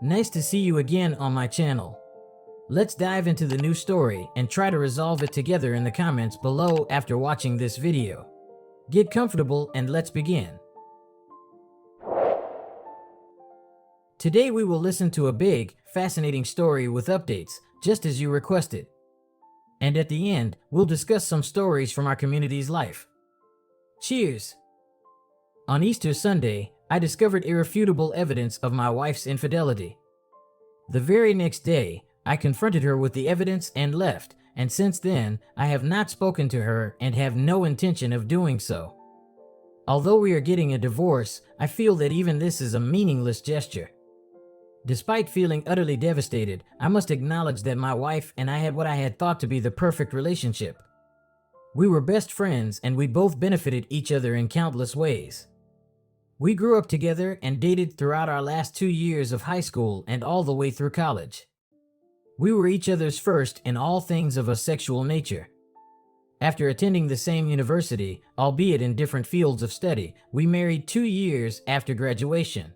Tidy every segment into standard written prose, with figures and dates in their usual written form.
Nice to see you again on my channel. Let's dive into the new story and try to resolve it together in the comments below after watching this video. Get comfortable and let's begin. Today we will listen to a big, fascinating story with updates, just as you requested. And at the end, we'll discuss some stories from our community's life. Cheers! On Easter Sunday, I discovered irrefutable evidence of my wife's infidelity. The very next day, I confronted her with the evidence and left, and since then, I have not spoken to her and have no intention of doing so. Although we are getting a divorce, I feel that even this is a meaningless gesture. Despite feeling utterly devastated, I must acknowledge that my wife and I had what I had thought to be the perfect relationship. We were best friends and we both benefited each other in countless ways. We grew up together and dated throughout our last 2 years of high school and all the way through college. We were each other's first in all things of a sexual nature. After attending the same university, albeit in different fields of study, we married 2 years after graduation.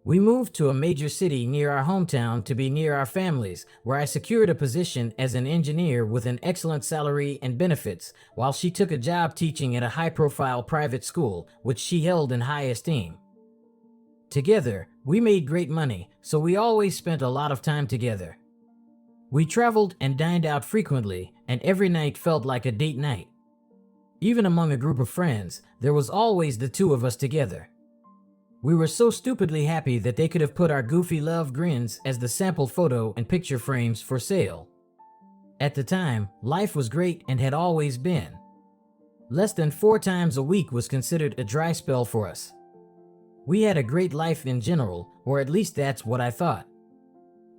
We moved to a major city near our hometown to be near our families, where I secured a position as an engineer with an excellent salary and benefits, while she took a job teaching at a high-profile private school, which she held in high esteem. Together, we made great money, so we always spent a lot of time together. We traveled and dined out frequently, and every night felt like a date night. Even among a group of friends, there was always the two of us together. We were so stupidly happy that they could have put our goofy love grins as the sample photo and picture frames for sale. At the time, life was great and had always been. Less than 4 times a week was considered a dry spell for us. We had a great life in general, or at least that's what I thought.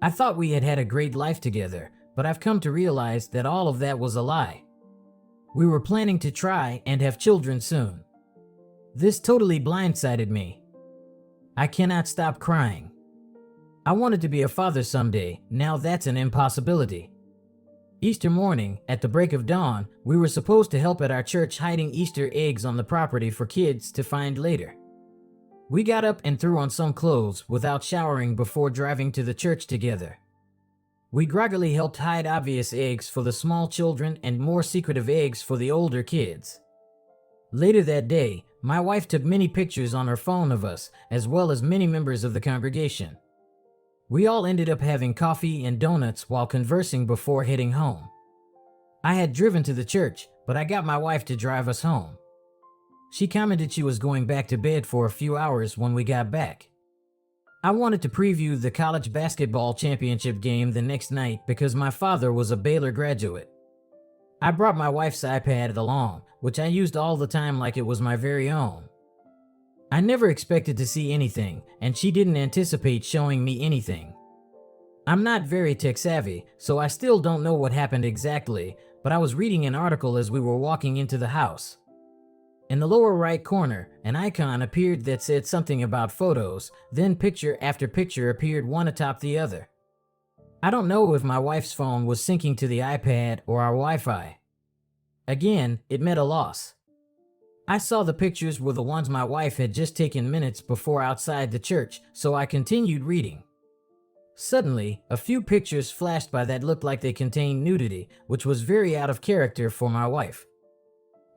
I thought we had had a great life together, but I've come to realize that all of that was a lie. We were planning to try and have children soon. This totally blindsided me. I cannot stop crying. I wanted to be a father someday, now that's an impossibility. Easter morning, at the break of dawn, we were supposed to help at our church hiding Easter eggs on the property for kids to find later. We got up and threw on some clothes without showering before driving to the church together. We groggily helped hide obvious eggs for the small children and more secretive eggs for the older kids. Later that day, my wife took many pictures on her phone of us, as well as many members of the congregation. We all ended up having coffee and donuts while conversing before heading home. I had driven to the church, but I got my wife to drive us home. She commented she was going back to bed for a few hours when we got back. I wanted to preview the college basketball championship game the next night because my father was a Baylor graduate. I brought my wife's iPad along, which I used all the time like it was my very own. I never expected to see anything, and she didn't anticipate showing me anything. I'm not very tech savvy, so I still don't know what happened exactly, but I was reading an article as we were walking into the house. In the lower right corner, an icon appeared that said something about photos, then picture after picture appeared one atop the other. I don't know if my wife's phone was syncing to the iPad or our Wi-Fi. Again, it meant a loss. I saw the pictures were the ones my wife had just taken minutes before outside the church, so I continued reading. Suddenly, a few pictures flashed by that looked like they contained nudity, which was very out of character for my wife.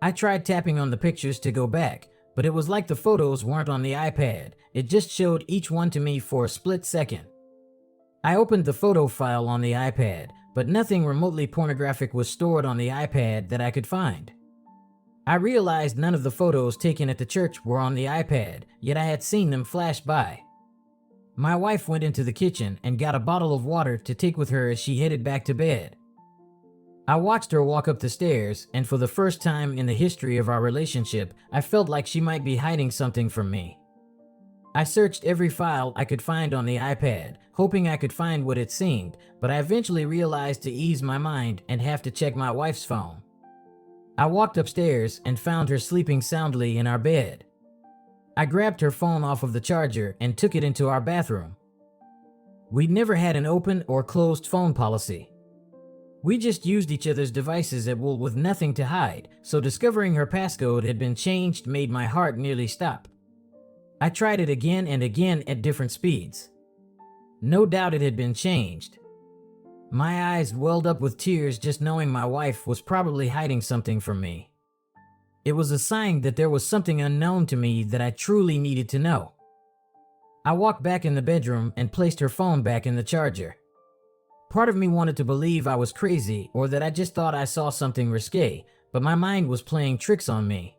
I tried tapping on the pictures to go back, but it was like the photos weren't on the iPad. It just showed each one to me for a split second. I opened the photo file on the iPad, but nothing remotely pornographic was stored on the iPad that I could find. I realized none of the photos taken at the church were on the iPad, yet I had seen them flash by. My wife went into the kitchen and got a bottle of water to take with her as she headed back to bed. I watched her walk up the stairs, and for the first time in the history of our relationship, I felt like she might be hiding something from me. I searched every file I could find on the iPad, hoping I could find what it seemed, but I eventually realized to ease my mind and have to check my wife's phone. I walked upstairs and found her sleeping soundly in our bed. I grabbed her phone off of the charger and took it into our bathroom. We'd never had an open or closed phone policy. We just used each other's devices at will with nothing to hide, so discovering her passcode had been changed made my heart nearly stop. I tried it again and again at different speeds. No doubt it had been changed. My eyes welled up with tears just knowing my wife was probably hiding something from me. It was a sign that there was something unknown to me that I truly needed to know. I walked back in the bedroom and placed her phone back in the charger. Part of me wanted to believe I was crazy or that I just thought I saw something risque, but my mind was playing tricks on me.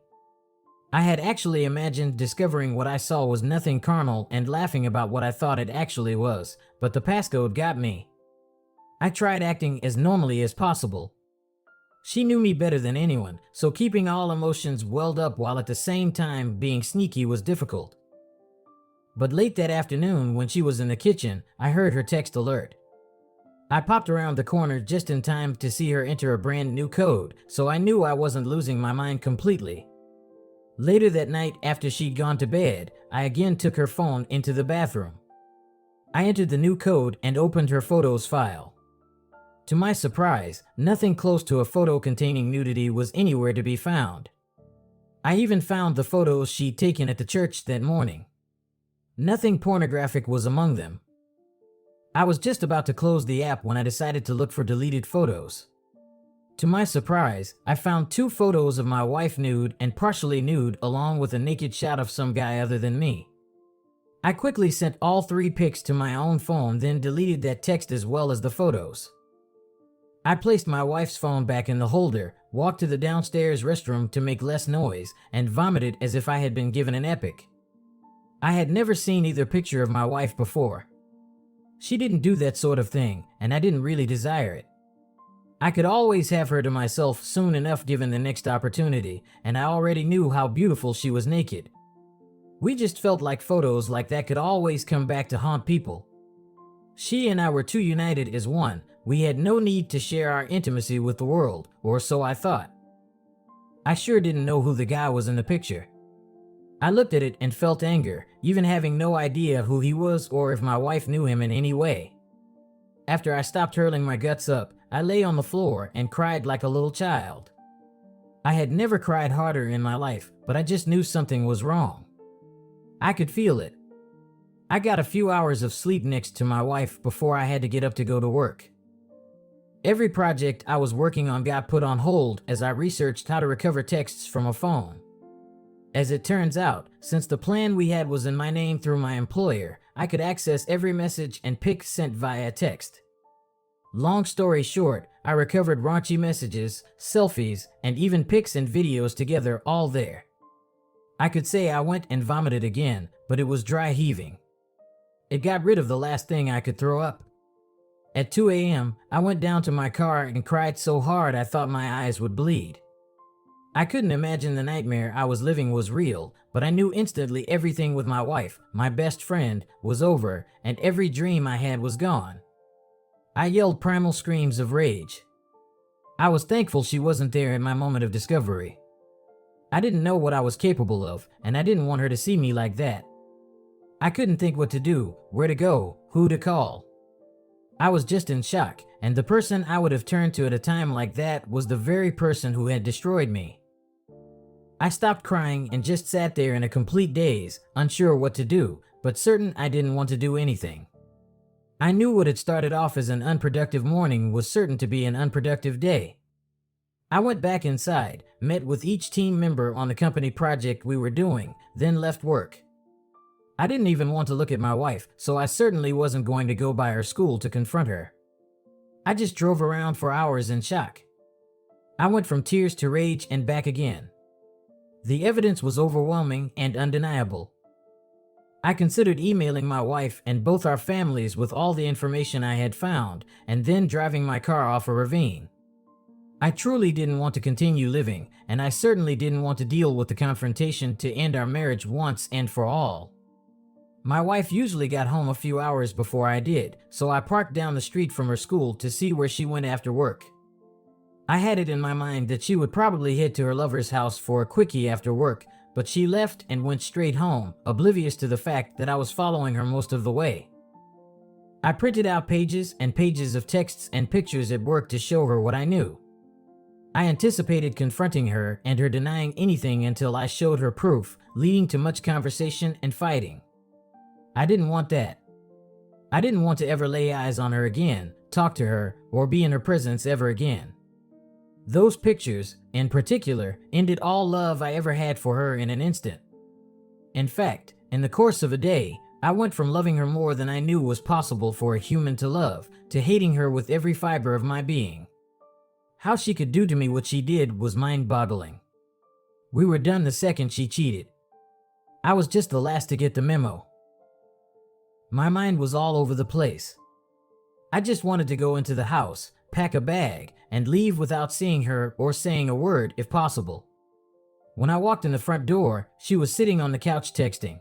I had actually imagined discovering what I saw was nothing carnal and laughing about what I thought it actually was, but the passcode got me. I tried acting as normally as possible. She knew me better than anyone, so keeping all emotions welled up while at the same time being sneaky was difficult. But late that afternoon, when she was in the kitchen, I heard her text alert. I popped around the corner just in time to see her enter a brand new code, so I knew I wasn't losing my mind completely. Later that night, after she'd gone to bed, I again took her phone into the bathroom. I entered the new code and opened her photos file. To my surprise, nothing close to a photo containing nudity was anywhere to be found. I even found the photos she'd taken at the church that morning. Nothing pornographic was among them. I was just about to close the app when I decided to look for deleted photos. To my surprise, I found 2 photos of my wife nude and partially nude along with a naked shot of some guy other than me. I quickly sent all 3 pics to my own phone, then deleted that text as well as the photos. I placed my wife's phone back in the holder, walked to the downstairs restroom to make less noise, and vomited as if I had been given an epic. I had never seen either picture of my wife before. She didn't do that sort of thing, and I didn't really desire it. I could always have her to myself soon enough given the next opportunity, and I already knew how beautiful she was naked. We just felt like photos like that could always come back to haunt people. She and I were too united as one. We had no need to share our intimacy with the world, or so I thought. I sure didn't know who the guy was in the picture. I looked at it and felt anger, even having no idea who he was or if my wife knew him in any way. After I stopped hurling my guts up, I lay on the floor and cried like a little child. I had never cried harder in my life, but I just knew something was wrong. I could feel it. I got a few hours of sleep next to my wife before I had to get up to go to work. Every project I was working on got put on hold as I researched how to recover texts from a phone. As it turns out, since the plan we had was in my name through my employer, I could access every message and pic sent via text. Long story short, I recovered raunchy messages, selfies, and even pics and videos together all there. I could say I went and vomited again, but it was dry heaving. It got rid of the last thing I could throw up. At 2 a.m., I went down to my car and cried so hard I thought my eyes would bleed. I couldn't imagine the nightmare I was living was real, but I knew instantly everything with my wife, my best friend, was over, and every dream I had was gone. I yelled primal screams of rage. I was thankful she wasn't there in my moment of discovery. I didn't know what I was capable of, and I didn't want her to see me like that. I couldn't think what to do, where to go, who to call. I was just in shock, and the person I would have turned to at a time like that was the very person who had destroyed me. I stopped crying and just sat there in a complete daze, unsure what to do, but certain I didn't want to do anything. I knew what had started off as an unproductive morning was certain to be an unproductive day. I went back inside, met with each team member on the company project we were doing, then left work. I didn't even want to look at my wife, so I certainly wasn't going to go by her school to confront her. I just drove around for hours in shock. I went from tears to rage and back again. The evidence was overwhelming and undeniable. I considered emailing my wife and both our families with all the information I had found, and then driving my car off a ravine. I truly didn't want to continue living, and I certainly didn't want to deal with the confrontation to end our marriage once and for all. My wife usually got home a few hours before I did, so I parked down the street from her school to see where she went after work. I had it in my mind that she would probably head to her lover's house for a quickie after work, but she left and went straight home, oblivious to the fact that I was following her most of the way. I printed out pages and pages of texts and pictures at work to show her what I knew. I anticipated confronting her and her denying anything until I showed her proof, leading to much conversation and fighting. I didn't want that. I didn't want to ever lay eyes on her again, talk to her, or be in her presence ever again. Those pictures, in particular, ended all love I ever had for her in an instant. In fact, in the course of a day, I went from loving her more than I knew was possible for a human to love, to hating her with every fiber of my being. How she could do to me what she did was mind-boggling. We were done the second she cheated. I was just the last to get the memo. My mind was all over the place. I just wanted to go into the house, pack a bag, and leave without seeing her or saying a word if possible. When I walked in the front door, she was sitting on the couch texting.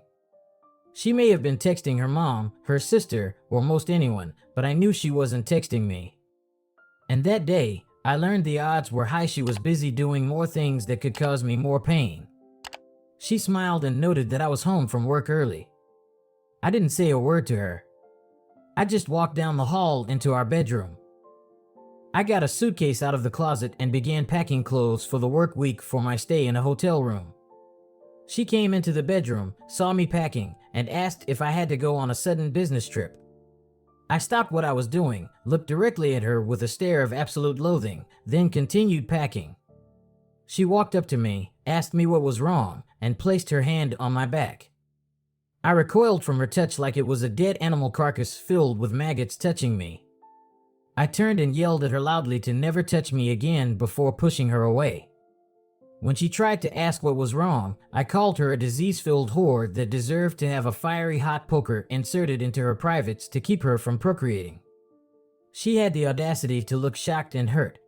She may have been texting her mom, her sister, or most anyone, but I knew she wasn't texting me. And that day, I learned the odds were high she was busy doing more things that could cause me more pain. She smiled and noted that I was home from work early. I didn't say a word to her. I just walked down the hall into our bedroom. I got a suitcase out of the closet and began packing clothes for the work week for my stay in a hotel room. She came into the bedroom, saw me packing, and asked if I had to go on a sudden business trip. I stopped what I was doing, looked directly at her with a stare of absolute loathing, then continued packing. She walked up to me, asked me what was wrong, and placed her hand on my back. I recoiled from her touch like it was a dead animal carcass filled with maggots touching me. I turned and yelled at her loudly to never touch me again before pushing her away. When she tried to ask what was wrong, I called her a disease-filled whore that deserved to have a fiery hot poker inserted into her privates to keep her from procreating. She had the audacity to look shocked and hurt.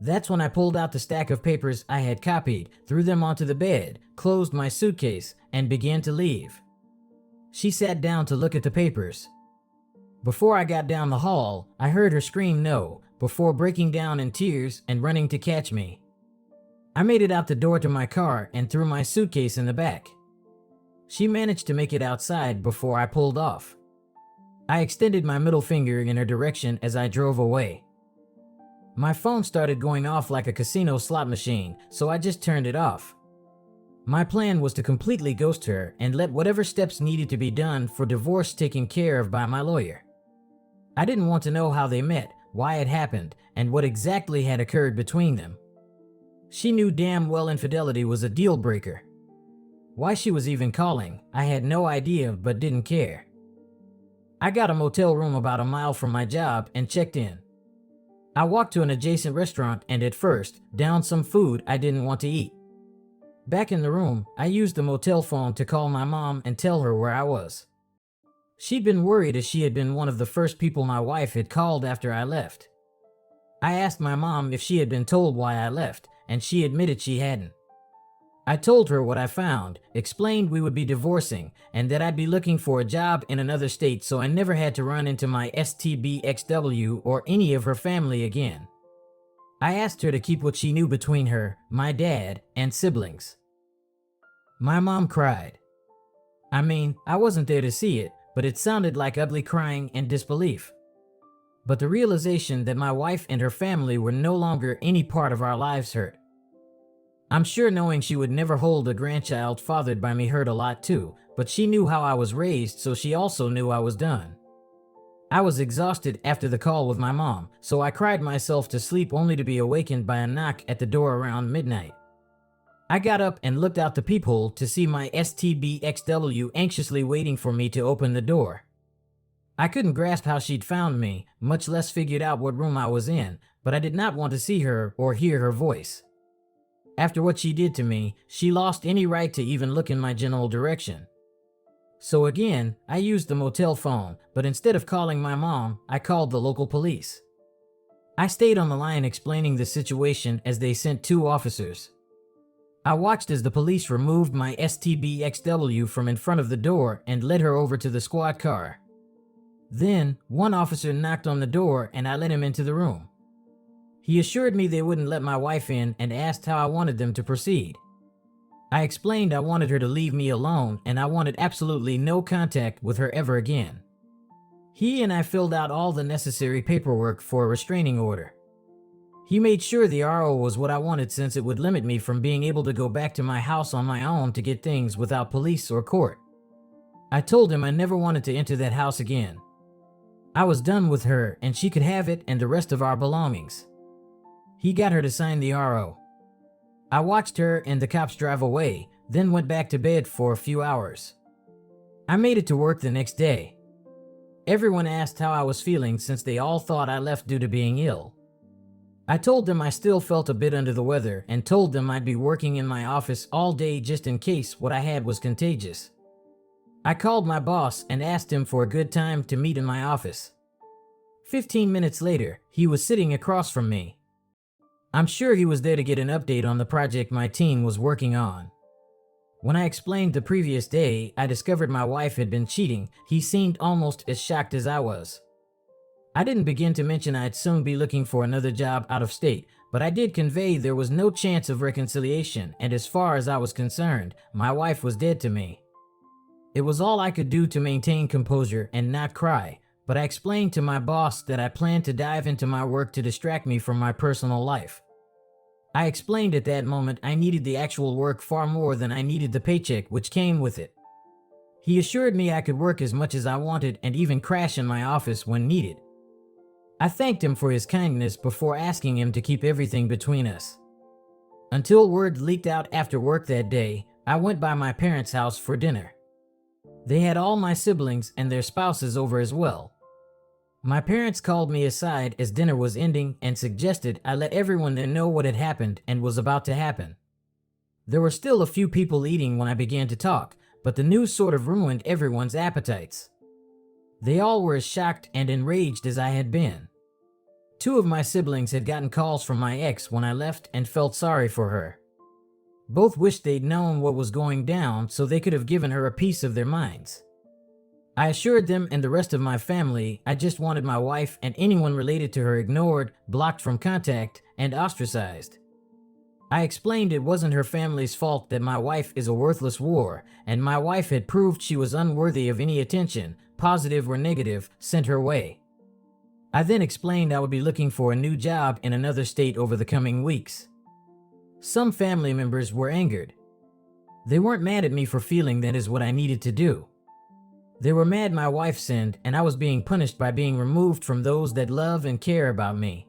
That's when I pulled out the stack of papers I had copied, threw them onto the bed, closed my suitcase, and began to leave. She sat down to look at the papers. Before I got down the hall, I heard her scream no, before breaking down in tears and running to catch me. I made it out the door to my car and threw my suitcase in the back. She managed to make it outside before I pulled off. I extended my middle finger in her direction as I drove away. My phone started going off like a casino slot machine, so I just turned it off. My plan was to completely ghost her and let whatever steps needed to be done for divorce taken care of by my lawyer. I didn't want to know how they met, why it happened, and what exactly had occurred between them. She knew damn well infidelity was a deal breaker. Why she was even calling, I had no idea but didn't care. I got a motel room about a mile from my job and checked in. I walked to an adjacent restaurant and at first, downed some food I didn't want to eat. Back in the room, I used the motel phone to call my mom and tell her where I was. She'd been worried as she had been one of the first people my wife had called after I left. I asked my mom if she had been told why I left, and she admitted she hadn't. I told her what I found, explained we would be divorcing, and that I'd be looking for a job in another state so I never had to run into my STBXW or any of her family again. I asked her to keep what she knew between her, my dad, and siblings. My mom cried. I mean, I wasn't there to see it, but it sounded like ugly crying and disbelief. But the realization that my wife and her family were no longer any part of our lives hurt. I'm sure knowing she would never hold a grandchild fathered by me hurt a lot too, but she knew how I was raised, so she also knew I was done. I was exhausted after the call with my mom, so I cried myself to sleep only to be awakened by a knock at the door around midnight. I got up and looked out the peephole to see my STBXW anxiously waiting for me to open the door. I couldn't grasp how she'd found me, much less figured out what room I was in, but I did not want to see her or hear her voice. After what she did to me, she lost any right to even look in my general direction. So again, I used the motel phone, but instead of calling my mom, I called the local police. I stayed on the line explaining the situation as they sent 2 officers. I watched as the police removed my STBXW from in front of the door and led her over to the squad car. Then, one officer knocked on the door and I let him into the room. He assured me they wouldn't let my wife in and asked how I wanted them to proceed. I explained I wanted her to leave me alone and I wanted absolutely no contact with her ever again. He and I filled out all the necessary paperwork for a restraining order. He made sure the RO was what I wanted since it would limit me from being able to go back to my house on my own to get things without police or court. I told him I never wanted to enter that house again, I was done with her and she could have it and the rest of our belongings. He got her to sign the RO. I watched her and the cops drive away, then went back to bed for a few hours. I made it to work the next day. Everyone asked how I was feeling since they all thought I left due to being ill. I told them I still felt a bit under the weather and told them I'd be working in my office all day just in case what I had was contagious. I called my boss and asked him for a good time to meet in my office. 15 minutes later, he was sitting across from me. I'm sure he was there to get an update on the project my team was working on. When I explained the previous day I discovered my wife had been cheating, he seemed almost as shocked as I was. I didn't begin to mention I'd soon be looking for another job out of state, but I did convey there was no chance of reconciliation, and as far as I was concerned, my wife was dead to me. It was all I could do to maintain composure and not cry, but I explained to my boss that I planned to dive into my work to distract me from my personal life. I explained at that moment I needed the actual work far more than I needed the paycheck which came with it. He assured me I could work as much as I wanted and even crash in my office when needed. I thanked him for his kindness before asking him to keep everything between us. Until word leaked out after work that day, I went by my parents' house for dinner. They had all my siblings and their spouses over as well. My parents called me aside as dinner was ending and suggested I let everyone know what had happened and was about to happen. There were still a few people eating when I began to talk, but the news sort of ruined everyone's appetites. They all were as shocked and enraged as I had been. 2 of my siblings had gotten calls from my ex when I left and felt sorry for her. Both wished they'd known what was going down so they could have given her a piece of their minds. I assured them and the rest of my family I just wanted my wife and anyone related to her ignored, blocked from contact, and ostracized. I explained it wasn't her family's fault that my wife is a worthless whore, and my wife had proved she was unworthy of any attention, positive or negative, sent her way. I then explained I would be looking for a new job in another state over the coming weeks. Some family members were angered. They weren't mad at me for feeling that is what I needed to do. They were mad my wife sinned and I was being punished by being removed from those that love and care about me.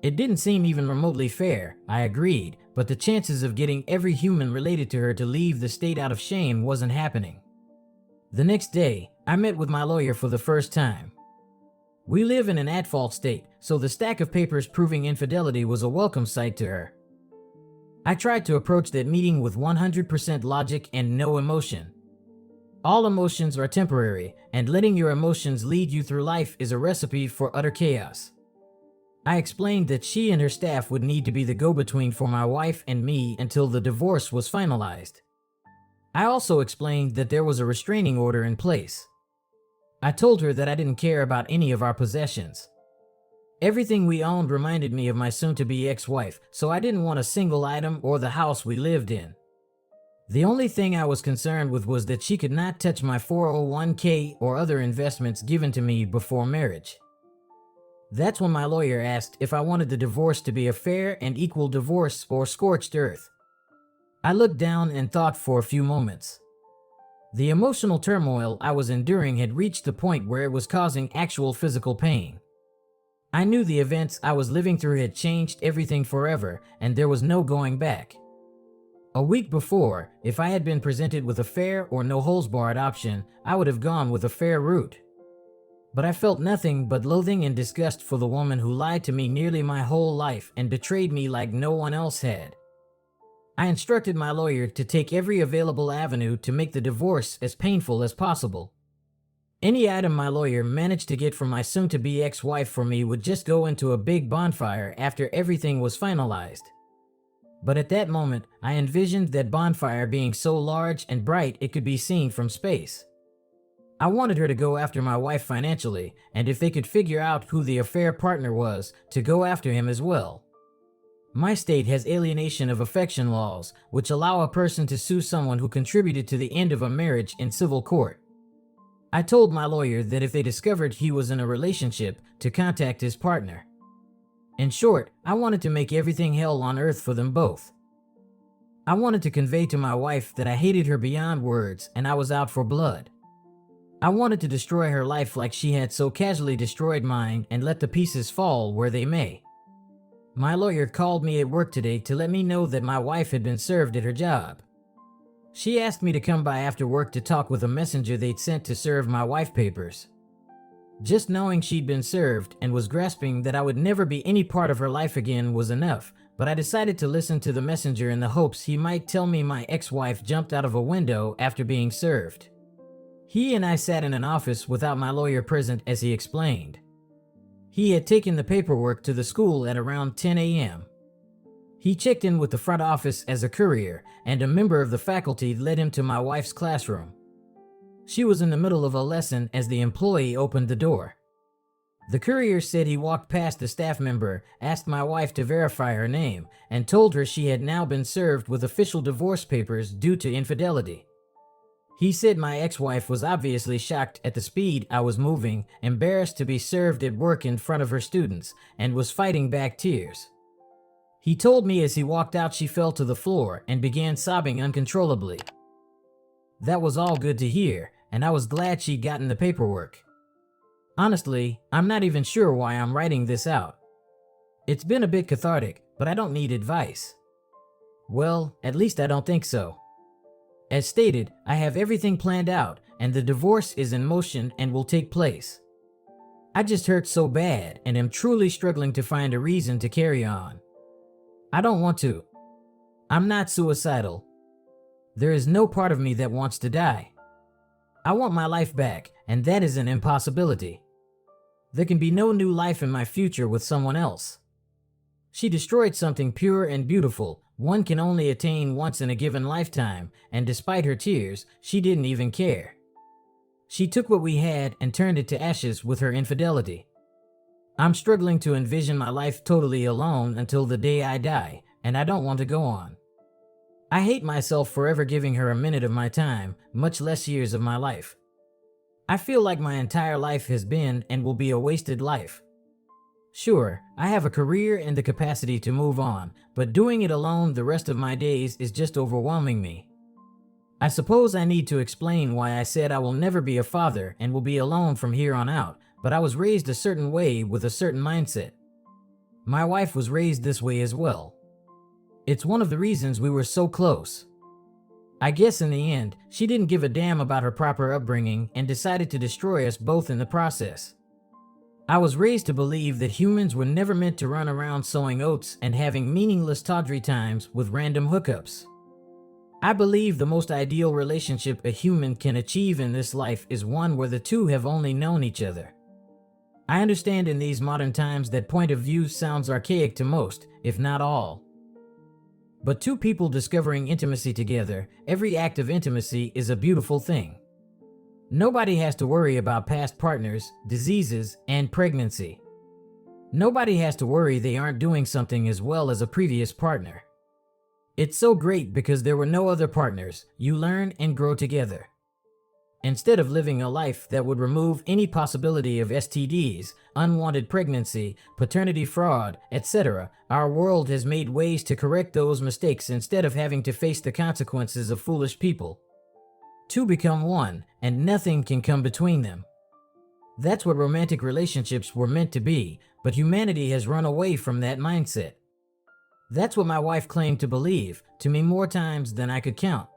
It didn't seem even remotely fair, I agreed, but the chances of getting every human related to her to leave the state out of shame wasn't happening. The next day, I met with my lawyer for the first time. We live in an at-fault state, so the stack of papers proving infidelity was a welcome sight to her. I tried to approach that meeting with 100% logic and no emotion. All emotions are temporary, and letting your emotions lead you through life is a recipe for utter chaos. I explained that she and her staff would need to be the go-between for my wife and me until the divorce was finalized. I also explained that there was a restraining order in place. I told her that I didn't care about any of our possessions. Everything we owned reminded me of my soon-to-be ex-wife, so I didn't want a single item or the house we lived in. The only thing I was concerned with was that she could not touch my 401k or other investments given to me before marriage. That's when my lawyer asked if I wanted the divorce to be a fair and equal divorce or scorched earth. I looked down and thought for a few moments. The emotional turmoil I was enduring had reached the point where it was causing actual physical pain. I knew the events I was living through had changed everything forever, and there was no going back. A week before, if I had been presented with a fair or no-holds-barred option, I would have gone with a fair route. But I felt nothing but loathing and disgust for the woman who lied to me nearly my whole life and betrayed me like no one else had. I instructed my lawyer to take every available avenue to make the divorce as painful as possible. Any item my lawyer managed to get from my soon-to-be ex-wife for me would just go into a big bonfire after everything was finalized. But at that moment, I envisioned that bonfire being so large and bright it could be seen from space. I wanted her to go after my wife financially, and if they could figure out who the affair partner was, to go after him as well. My state has alienation of affection laws, which allow a person to sue someone who contributed to the end of a marriage in civil court. I told my lawyer that if they discovered he was in a relationship, to contact his partner. In short, I wanted to make everything hell on earth for them both. I wanted to convey to my wife that I hated her beyond words and I was out for blood. I wanted to destroy her life like she had so casually destroyed mine and let the pieces fall where they may. My lawyer called me at work today to let me know that my wife had been served at her job. She asked me to come by after work to talk with a messenger they'd sent to serve my wife papers. Just knowing she'd been served and was grasping that I would never be any part of her life again was enough, but I decided to listen to the messenger in the hopes he might tell me my ex-wife jumped out of a window after being served. He and I sat in an office without my lawyer present as he explained. He had taken the paperwork to the school at around 10 a.m. He checked in with the front office as a courier, and a member of the faculty led him to my wife's classroom. She was in the middle of a lesson as the employee opened the door. The courier said he walked past the staff member, asked my wife to verify her name, and told her she had now been served with official divorce papers due to infidelity. He said my ex-wife was obviously shocked at the speed I was moving, embarrassed to be served at work in front of her students, and was fighting back tears. He told me as he walked out she fell to the floor and began sobbing uncontrollably. That was all good to hear, and I was glad she'd gotten the paperwork. Honestly, I'm not even sure why I'm writing this out. It's been a bit cathartic, but I don't need advice. Well, at least I don't think so. As stated, I have everything planned out, and the divorce is in motion and will take place. I just hurt so bad and am truly struggling to find a reason to carry on. I don't want to. I'm not suicidal. There is no part of me that wants to die. I want my life back, and that is an impossibility. There can be no new life in my future with someone else. She destroyed something pure and beautiful, one can only attain once in a given lifetime, and despite her tears, she didn't even care. She took what we had and turned it to ashes with her infidelity. I'm struggling to envision my life totally alone until the day I die, and I don't want to go on. I hate myself for ever giving her a minute of my time, much less years of my life. I feel like my entire life has been and will be a wasted life. Sure, I have a career and the capacity to move on, but doing it alone the rest of my days is just overwhelming me. I suppose I need to explain why I said I will never be a father and will be alone from here on out, but I was raised a certain way with a certain mindset. My wife was raised this way as well. It's one of the reasons we were so close. I guess in the end, she didn't give a damn about her proper upbringing and decided to destroy us both in the process. I was raised to believe that humans were never meant to run around sowing oats and having meaningless tawdry times with random hookups. I believe the most ideal relationship a human can achieve in this life is one where the two have only known each other. I understand in these modern times that point of view sounds archaic to most, if not all. But two people discovering intimacy together, every act of intimacy is a beautiful thing. Nobody has to worry about past partners, diseases, and pregnancy. Nobody has to worry they aren't doing something as well as a previous partner. It's so great because there were no other partners. You learn and grow together. Instead of living a life that would remove any possibility of STDs, unwanted pregnancy, paternity fraud, etc., our world has made ways to correct those mistakes instead of having to face the consequences of foolish people. Two become one, and nothing can come between them. That's what romantic relationships were meant to be, but humanity has run away from that mindset. That's what my wife claimed to believe, to me more times than I could count.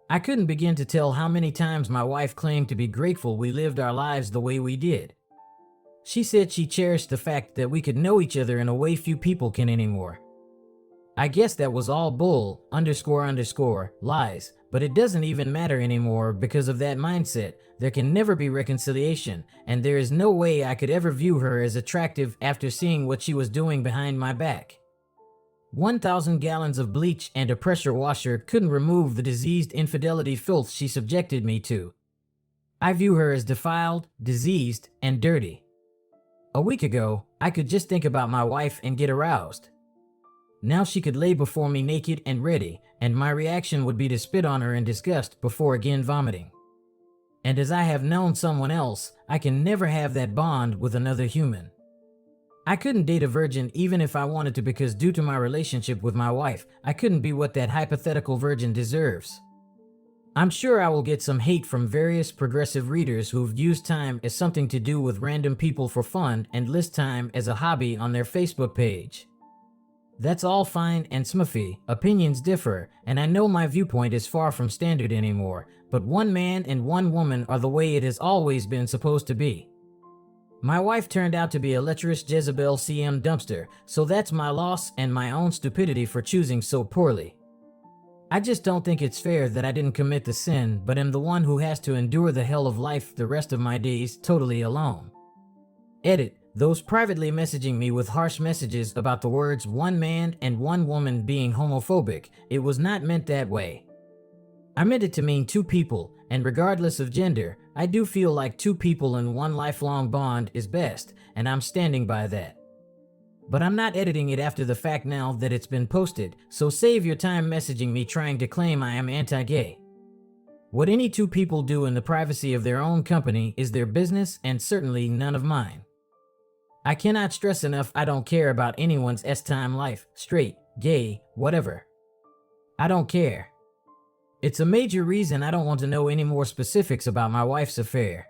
I couldn't begin to tell how many times my wife claimed to be grateful we lived our lives the way we did. She said she cherished the fact that we could know each other in a way few people can anymore. I guess that was all bull, lies, but it doesn't even matter anymore because of that mindset. There can never be reconciliation, and there is no way I could ever view her as attractive after seeing what she was doing behind my back. 1,000 gallons of bleach and a pressure washer couldn't remove the diseased infidelity filth she subjected me to. I view her as defiled, diseased, and dirty. A week ago, I could just think about my wife and get aroused. Now she could lay before me naked and ready, and my reaction would be to spit on her in disgust before again vomiting. And as I have known someone else, I can never have that bond with another human. I couldn't date a virgin even if I wanted to because due to my relationship with my wife, I couldn't be what that hypothetical virgin deserves. I'm sure I will get some hate from various progressive readers who've used time as something to do with random people for fun and list time as a hobby on their Facebook page. That's all fine and smuffy, opinions differ, and I know my viewpoint is far from standard anymore, but one man and one woman are the way it has always been supposed to be. My wife turned out to be a lecherous Jezebel CM dumpster, so that's my loss and my own stupidity for choosing so poorly. I just don't think it's fair that I didn't commit the sin, but am the one who has to endure the hell of life the rest of my days totally alone. Edit. Those privately messaging me with harsh messages about the words one man and one woman being homophobic, it was not meant that way. I meant it to mean two people, and regardless of gender, I do feel like two people in one lifelong bond is best, and I'm standing by that. But I'm not editing it after the fact now that it's been posted, so save your time messaging me trying to claim I am anti-gay. What any two people do in the privacy of their own company is their business and certainly none of mine. I cannot stress enough I don't care about anyone's S-time life, straight, gay, whatever. I don't care. It's a major reason I don't want to know any more specifics about my wife's affair.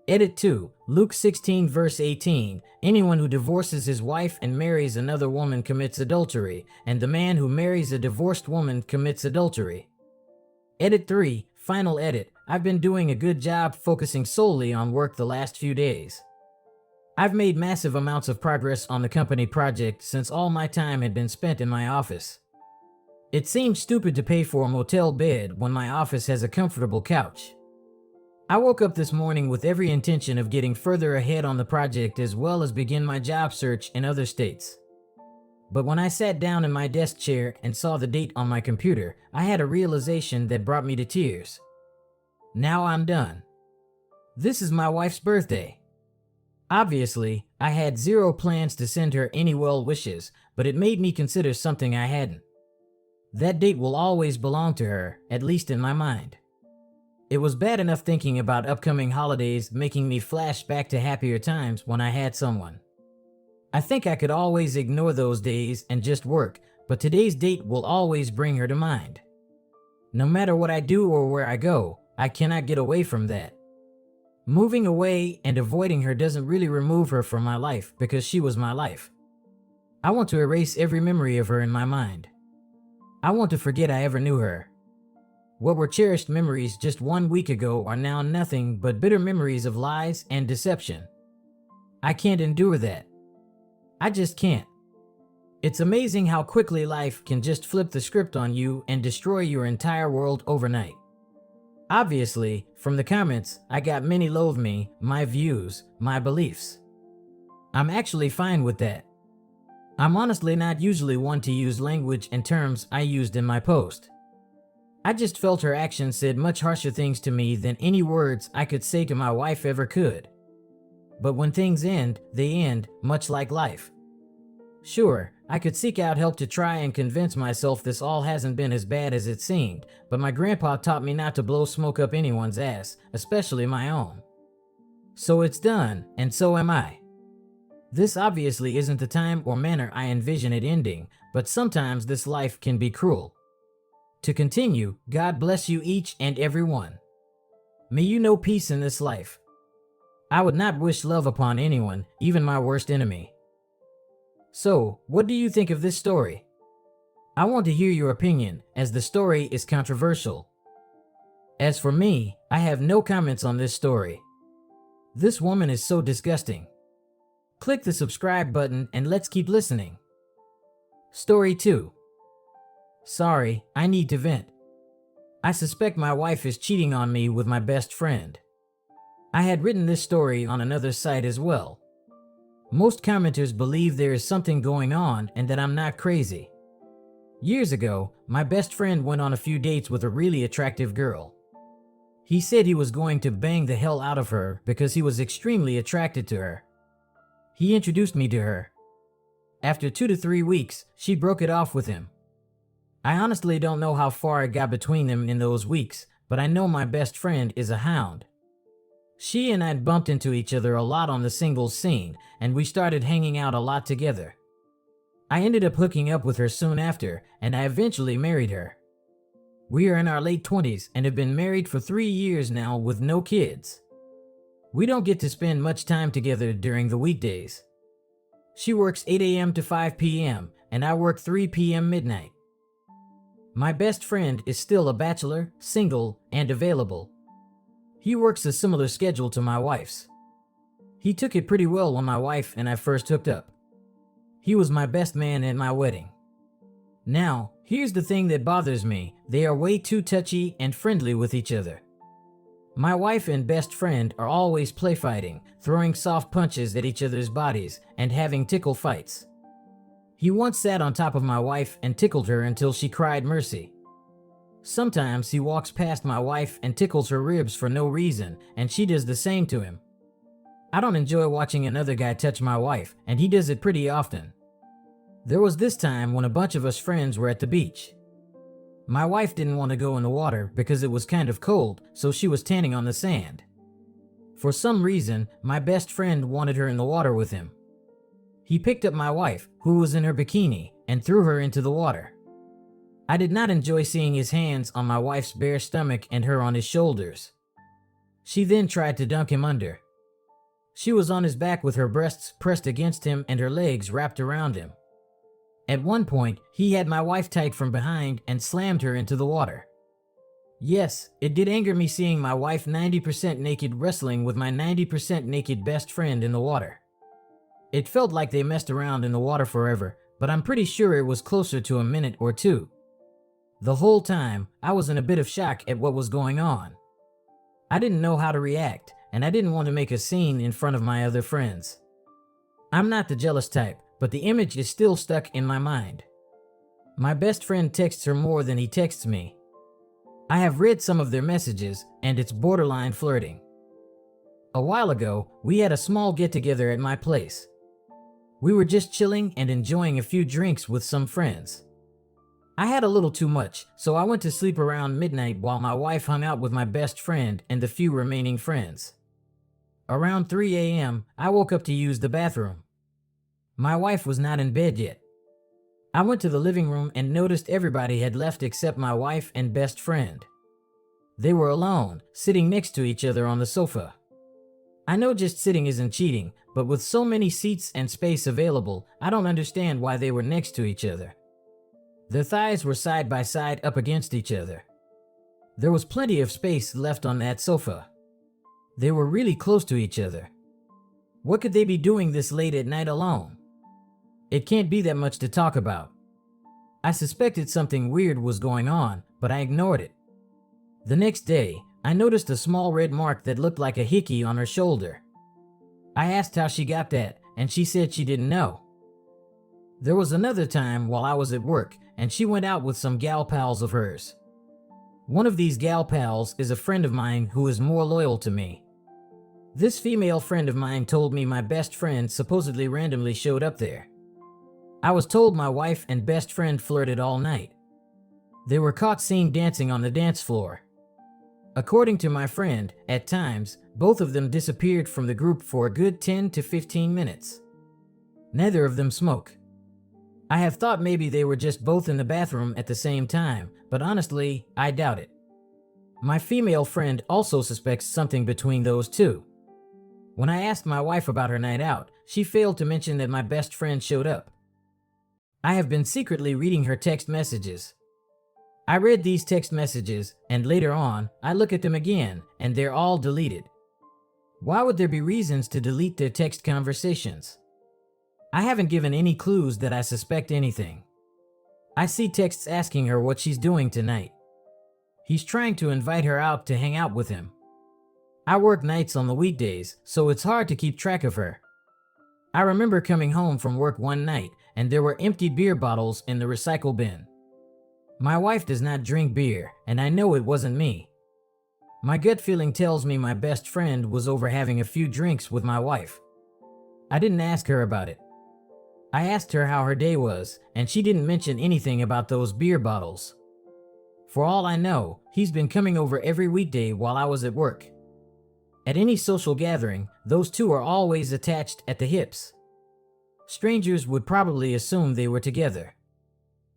Edit 2, Luke 16 verse 18, anyone who divorces his wife and marries another woman commits adultery, and the man who marries a divorced woman commits adultery. Edit 3, final edit, I've been doing a good job focusing solely on work the last few days. I've made massive amounts of progress on the company project since all my time had been spent in my office. It seems stupid to pay for a motel bed when my office has a comfortable couch. I woke up this morning with every intention of getting further ahead on the project as well as begin my job search in other states. But when I sat down in my desk chair and saw the date on my computer, I had a realization that brought me to tears. Now I'm done. This is my wife's birthday. Obviously, I had zero plans to send her any well wishes, but it made me consider something I hadn't. That date will always belong to her, at least in my mind. It was bad enough thinking about upcoming holidays making me flash back to happier times when I had someone. I think I could always ignore those days and just work, but today's date will always bring her to mind. No matter what I do or where I go, I cannot get away from that. Moving away and avoiding her doesn't really remove her from my life because she was my life. I want to erase every memory of her in my mind. I want to forget I ever knew her. What were cherished memories just 1 week ago are now nothing but bitter memories of lies and deception. I can't endure that. I just can't. It's amazing how quickly life can just flip the script on you and destroy your entire world overnight. Obviously, from the comments, I got many loathe me, my views, my beliefs. I'm actually fine with that. I'm honestly not usually one to use language and terms I used in my post. I just felt her actions said much harsher things to me than any words I could say to my wife ever could. But when things end, they end, much like life. Sure, I could seek out help to try and convince myself this all hasn't been as bad as it seemed, but my grandpa taught me not to blow smoke up anyone's ass, especially my own. So it's done, and so am I. This obviously isn't the time or manner I envision it ending, but sometimes this life can be cruel. To continue, God bless you each and every one. May you know peace in this life. I would not wish love upon anyone, even my worst enemy. So, what do you think of this story? I want to hear your opinion, as the story is controversial. As for me, I have no comments on this story. This woman is so disgusting. Click the subscribe button and let's keep listening. Story 2. Sorry, I need to vent. I suspect my wife is cheating on me with my best friend. I had written this story on another site as well. Most commenters believe there is something going on and that I'm not crazy. Years ago, my best friend went on a few dates with a really attractive girl. He said he was going to bang the hell out of her because he was extremely attracted to her. He introduced me to her. After 2 to 3 weeks, she broke it off with him. I honestly don't know how far it got between them in those weeks, but I know my best friend is a hound. She and I bumped into each other a lot on the singles scene, and we started hanging out a lot together. I ended up hooking up with her soon after, and I eventually married her. We are in our late 20s and have been married for 3 years now with no kids. We don't get to spend much time together during the weekdays. She works 8 a.m. to 5 p.m., and I work 3 p.m. midnight. My best friend is still a bachelor, single, and available. He works a similar schedule to my wife's. He took it pretty well when my wife and I first hooked up. He was my best man at my wedding. Now, here's the thing that bothers me. They are way too touchy and friendly with each other. My wife and best friend are always play fighting, throwing soft punches at each other's bodies, and having tickle fights. He once sat on top of my wife and tickled her until she cried mercy. Sometimes he walks past my wife and tickles her ribs for no reason, and she does the same to him. I don't enjoy watching another guy touch my wife, and he does it pretty often. There was this time when a bunch of us friends were at the beach. My wife didn't want to go in the water because it was kind of cold, so she was tanning on the sand. For some reason, my best friend wanted her in the water with him. He picked up my wife, who was in her bikini, and threw her into the water. I did not enjoy seeing his hands on my wife's bare stomach and her on his shoulders. She then tried to dunk him under. She was on his back with her breasts pressed against him and her legs wrapped around him. At one point, he had my wife tight from behind and slammed her into the water. Yes, it did anger me seeing my wife 90% naked wrestling with my 90% naked best friend in the water. It felt like they messed around in the water forever, but I'm pretty sure it was closer to a minute or two. The whole time, I was in a bit of shock at what was going on. I didn't know how to react, and I didn't want to make a scene in front of my other friends. I'm not the jealous type, but the image is still stuck in my mind. My best friend texts her more than he texts me. I have read some of their messages, and it's borderline flirting. A while ago, we had a small get-together at my place. We were just chilling and enjoying a few drinks with some friends. I had a little too much, so I went to sleep around midnight while my wife hung out with my best friend and the few remaining friends. Around 3 a.m., I woke up to use the bathroom. My wife was not in bed yet. I went to the living room and noticed everybody had left except my wife and best friend. They were alone, sitting next to each other on the sofa. I know just sitting isn't cheating, but with so many seats and space available, I don't understand why they were next to each other. Their thighs were side by side up against each other. There was plenty of space left on that sofa. They were really close to each other. What could they be doing this late at night alone? It can't be that much to talk about. I suspected something weird was going on, but I ignored it. The next day, I noticed a small red mark that looked like a hickey on her shoulder. I asked how she got that, and she said she didn't know. There was another time while I was at work, and she went out with some gal pals of hers. One of these gal pals is a friend of mine who is more loyal to me. This female friend of mine told me my best friend supposedly randomly showed up there. I was told my wife and best friend flirted all night. They were caught seen dancing on the dance floor. According to my friend, at times, both of them disappeared from the group for a good 10 to 15 minutes. Neither of them smoke. I have thought maybe they were just both in the bathroom at the same time, but honestly, I doubt it. My female friend also suspects something between those two. When I asked my wife about her night out, she failed to mention that my best friend showed up. I have been secretly reading her text messages. I read these text messages, and later on, I look at them again, and they're all deleted. Why would there be reasons to delete their text conversations? I haven't given any clues that I suspect anything. I see texts asking her what she's doing tonight. He's trying to invite her out to hang out with him. I work nights on the weekdays, so it's hard to keep track of her. I remember coming home from work one night, and there were empty beer bottles in the recycle bin. My wife does not drink beer, and I know it wasn't me. My gut feeling tells me my best friend was over having a few drinks with my wife. I didn't ask her about it. I asked her how her day was, and she didn't mention anything about those beer bottles. For all I know, he's been coming over every weekday while I was at work. At any social gathering, those two are always attached at the hips. Strangers would probably assume they were together.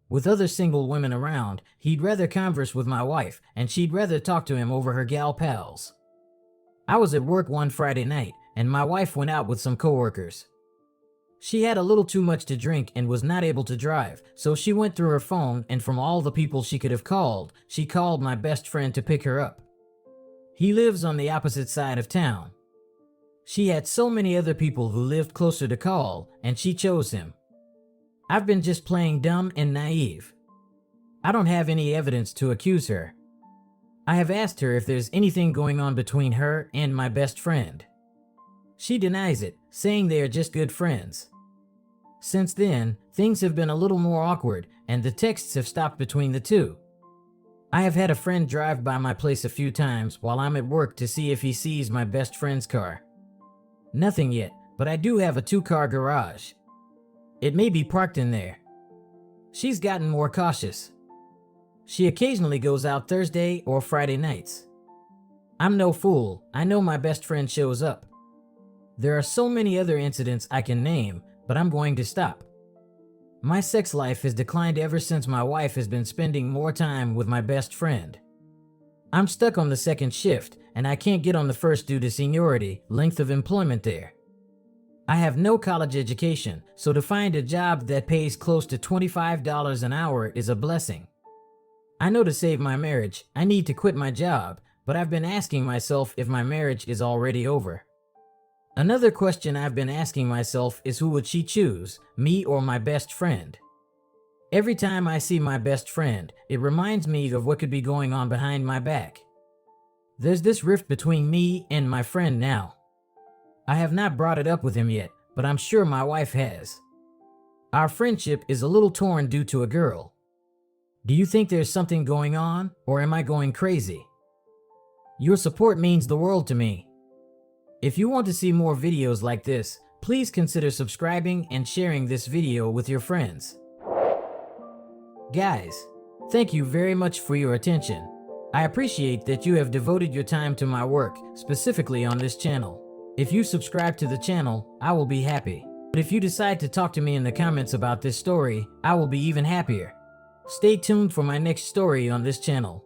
With other single women around, he'd rather converse with my wife, and she'd rather talk to him over her gal pals. I was at work one Friday night, and my wife went out with some coworkers. She had a little too much to drink and was not able to drive, so she went through her phone, and from all the people she could have called, she called my best friend to pick her up. He lives on the opposite side of town. She had so many other people who lived closer to call, and she chose him. I've been just playing dumb and naive. I don't have any evidence to accuse her. I have asked her if there's anything going on between her and my best friend. She denies it, saying they are just good friends. Since then, things have been a little more awkward, and the texts have stopped between the two. I have had a friend drive by my place a few times while I'm at work to see if he sees my best friend's car. Nothing yet, but I do have a 2-car garage. It may be parked in there. She's gotten more cautious. She occasionally goes out Thursday or Friday nights. I'm no fool, I know my best friend shows up. There are so many other incidents I can name, but I'm going to stop. My sex life has declined ever since my wife has been spending more time with my best friend. I'm stuck on the second shift, and I can't get on the first due to seniority, length of employment there. I have no college education, so to find a job that pays close to $25 an hour is a blessing. I know to save my marriage, I need to quit my job, but I've been asking myself if my marriage is already over. Another question I've been asking myself is who would she choose, me or my best friend? Every time I see my best friend, it reminds me of what could be going on behind my back. There's this rift between me and my friend now. I have not brought it up with him yet, but I'm sure my wife has. Our friendship is a little torn due to a girl. Do you think there's something going on, or am I going crazy? Your support means the world to me. If you want to see more videos like this, please consider subscribing and sharing this video with your friends. Guys, thank you very much for your attention. I appreciate that you have devoted your time to my work, specifically on this channel. If you subscribe to the channel, I will be happy. But if you decide to talk to me in the comments about this story, I will be even happier. Stay tuned for my next story on this channel.